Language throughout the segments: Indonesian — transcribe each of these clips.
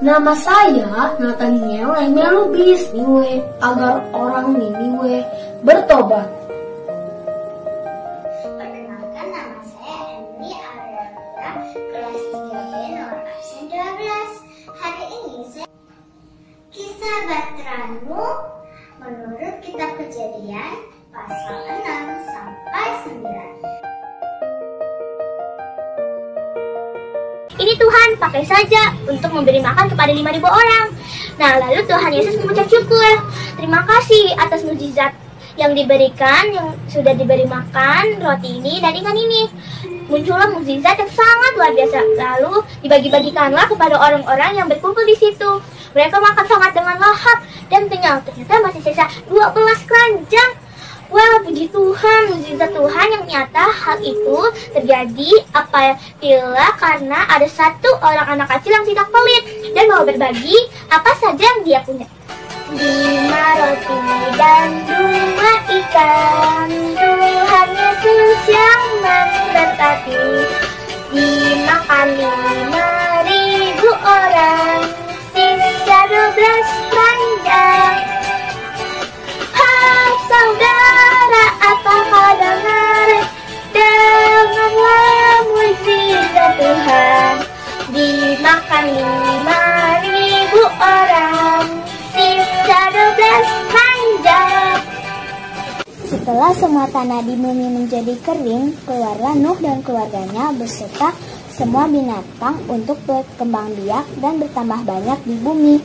Nama saya Nathaniel Melubis Niwe, agar orang Niniwe bertobat. Perkenalkan, nama saya Emily Ariana, kelas 3B nomor absen 12. Hari ini saya kisah Batra Nuh menurut kitab Kejadian pasal 6 sampai 9. Ini Tuhan pakai saja untuk memberi makan kepada 5.000 orang. Nah, lalu Tuhan Yesus mengucap syukur. Terima kasih atas mukjizat yang diberikan, yang sudah diberi makan roti ini dan ikan ini. Muncullah mukjizat yang sangat luar biasa. Lalu dibagi-bagikanlah kepada orang-orang yang berkumpul di situ. Mereka makan sangat dengan lahap dan kenyang. Ternyata masih sisa 12 keranjang. Wah, puji Tuhan, mukjizat Tuhan yang nyata. Hal itu terjadi apabila karena ada satu orang anak kecil yang tidak pelit dan mau berbagi apa saja yang dia punya. 5 roti dan 2 ikan, Tuhan Yesus yang memberkati. Dimakan 5.000 orang, sisa 12 keranjang. Hai saudara, apakah dengar? Dengarlah mukjizat Tuhan. Dimakan 5.000 orang, sisa 12 keranjang. Setelah semua tanah di bumi menjadi kering, keluarlah Nuh dan keluarganya beserta semua binatang untuk berkembang biak dan bertambah banyak di bumi.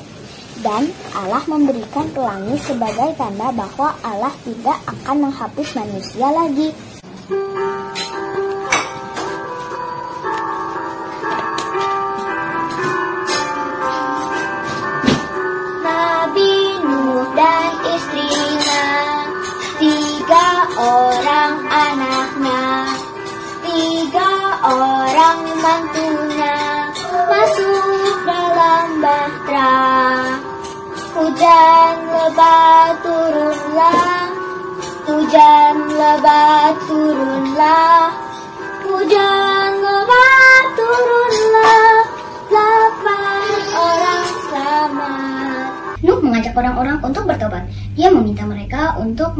Dan Allah memberikan pelangi sebagai tanda bahwa Allah tidak akan menghapus manusia lagi. Nabi Nuh dan istrinya, 3 orang anaknya, 3 orang mantunya masuk dalam bahtera. Hujan lebat turunlah, hujan lebat turunlah, hujan lebat turunlah, 8 orang selamat. Nuh mengajak orang-orang untuk bertobat. Dia meminta mereka untuk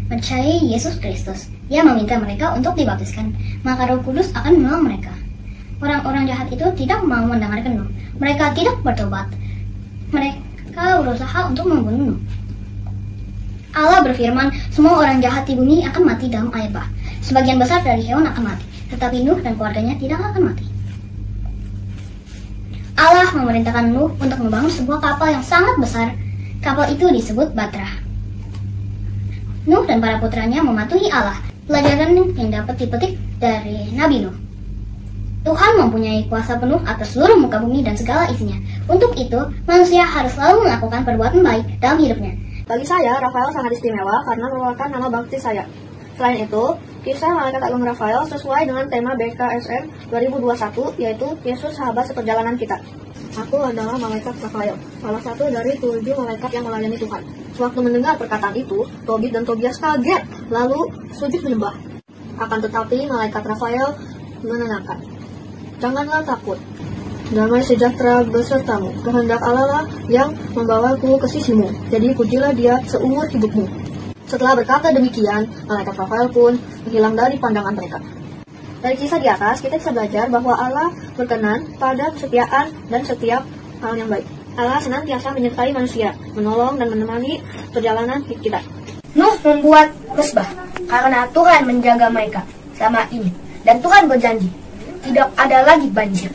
percayai Yesus Kristus. Dia meminta mereka untuk dibaptiskan, maka Roh Kudus akan menolong mereka. Orang-orang jahat itu tidak mau mendengarkan Nuh. Mereka tidak bertobat. Mereka berusaha untuk membunuh Nuh. Allah berfirman, semua orang jahat di bumi akan mati dalam air bah. Sebagian besar dari hewan akan mati, tetapi Nuh dan keluarganya tidak akan mati. Allah memerintahkan Nuh untuk membangun sebuah kapal yang sangat besar. Kapal itu disebut Batra. Nuh dan para putranya mematuhi Allah. Pelajaran yang dapat dipetik dari Nabi Nuh. Tuhan mempunyai kuasa penuh atas seluruh muka bumi dan segala isinya. Untuk itu, manusia harus selalu melakukan perbuatan baik dalam hidupnya. Bagi saya, Rafael sangat istimewa karena merupakan nama baptis saya. Selain itu, kisah Malaikat Agung Rafael sesuai dengan tema BKSN 2021, yaitu Yesus Sahabat Seperjalanan Kita. Aku adalah Malaikat Rafael, salah satu dari 7 malaikat yang melayani Tuhan. Sewaktu mendengar perkataan itu, Tobit dan Tobias kaget, lalu sujud menyembah. Akan tetapi, Malaikat Rafael menenangkan. Janganlah takut, damai sejahtera besertamu. Kehendak Allah lah yang membawaku ke sisimu. Jadi pujilah dia seumur hidupmu. Setelah berkata demikian, Malaikat Rafael pun menghilang dari pandangan mereka. Dari kisah di atas, kita bisa belajar bahwa Allah berkenan pada kesetiaan dan setiap hal yang baik. Allah senantiasa menyertai manusia, menolong dan menemani perjalanan hidup kita. Nuh membuat mesbah karena Tuhan menjaga mereka selama ini. Dan Tuhan berjanji, tidak ada lagi banjir.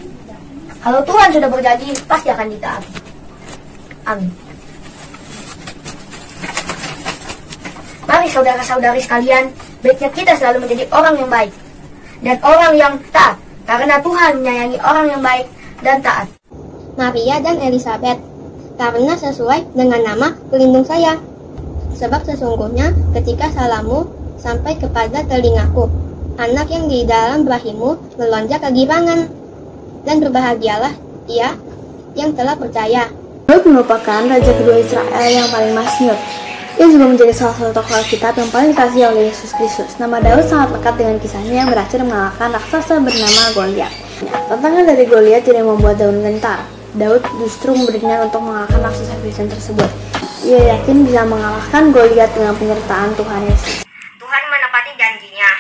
Kalau Tuhan sudah berjanji, pasti akan ditaati. Amin. Mari saudara-saudari sekalian, baiknya kita selalu menjadi orang yang baik dan orang yang taat, karena Tuhan menyayangi orang yang baik dan taat. Maria dan Elizabeth, karena sesuai dengan nama pelindung saya. Sebab sesungguhnya ketika salammu sampai kepada telingaku, anak yang di dalam rahimmu melonjak kegirangan. Dan berbahagialah ia yang telah percaya. Daud merupakan raja kedua Israel yang paling masyhur. Ia juga menjadi salah satu tokoh Alkitab yang paling dikasihi oleh Yesus Kristus. Nama Daud sangat lekat dengan kisahnya yang berhasil mengalahkan raksasa bernama Goliat. Tantangan dari Goliat tidak membuat Daud gentar. Daud justru memberinya untuk mengalahkan raksasa Filistin tersebut. Ia yakin bisa mengalahkan Goliat dengan penyertaan Tuhan Yesus. Tuhan menepati janjinya.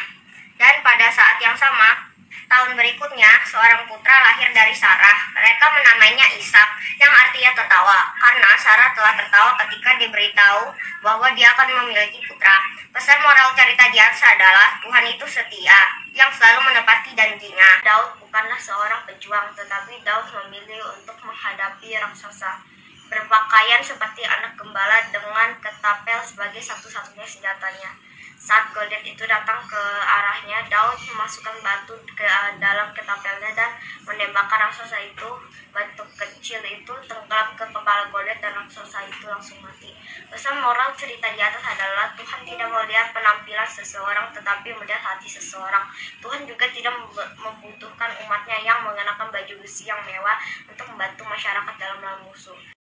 Dan pada saat yang sama, tahun berikutnya seorang putra lahir dari Sarah. Mereka menamainya Ishak, yang artinya tertawa, karena Sarah telah tertawa ketika diberitahu bahwa dia akan memiliki putra. Pesan moral cerita di atas adalah Tuhan itu setia, yang selalu menepati janjinya. Daud bukanlah seorang pejuang, tetapi Daud memilih untuk menghadapi raksasa. Berpakaian seperti anak gembala dengan ketapel sebagai satu-satunya senjatanya. Saat Goliat itu datang ke arahnya, Daud memasukkan batu ke dalam ketapelnya dan menembakkan raksasa itu. Batu kecil itu tenggelam ke kepala Goliat dan raksasa itu langsung mati. Pesan moral cerita di atas adalah Tuhan tidak melihat penampilan seseorang, tetapi melihat hati seseorang. Tuhan juga tidak membutuhkan umatnya yang mengenakan baju besi yang mewah untuk membantu masyarakat dalam melawan musuh.